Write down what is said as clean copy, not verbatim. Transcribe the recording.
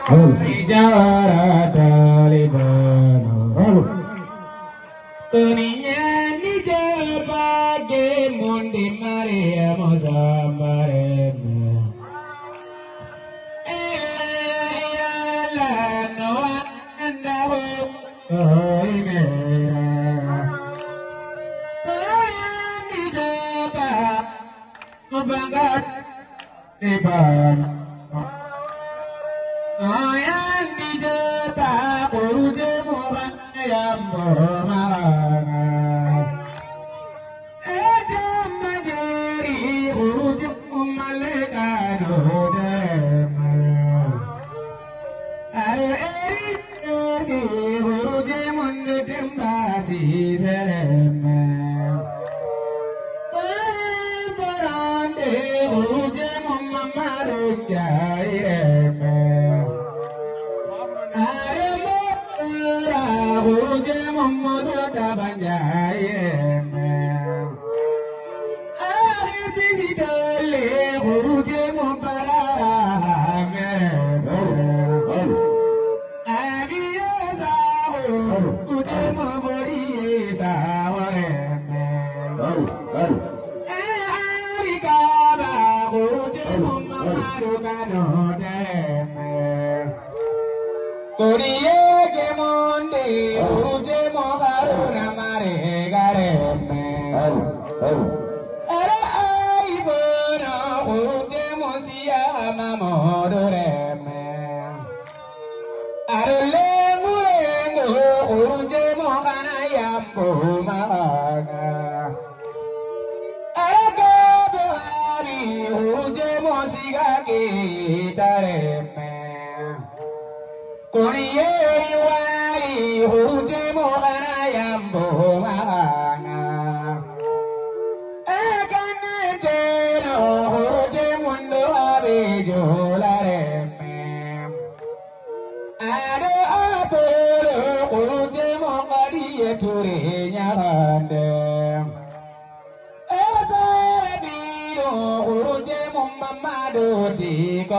Ijara Talibano Tuninya Nija Bage Mundi Maria Mozamare Ella no andavo Oigera Nija Ba Mubangat Iban Ayan dijata uruje murayam marana ejam majeri uruje malekano dema are eri uruje munde tembasi serema parande uruje mamare jairema Uruje Muhammadu Tabanjairema Ari Bisidale Uruje Mubarame Ari Yasaho Uruje Mubori Sawareme Ari Kaba Uruje Muhammadu Kanodeme Koriye ke monde uruje moharuna mare gareme ara ai bono uruje mosia mamodoreme arle muengo uruje mohana yambo malaga aga bohari uruje mosiga ke tareme Koriye yuari uruje mohana yambo malanga Ekane jero uruje mundo abejo lareme Ado apolo uruje mokadiye ture nyarande Esa biro uruje mumamado diko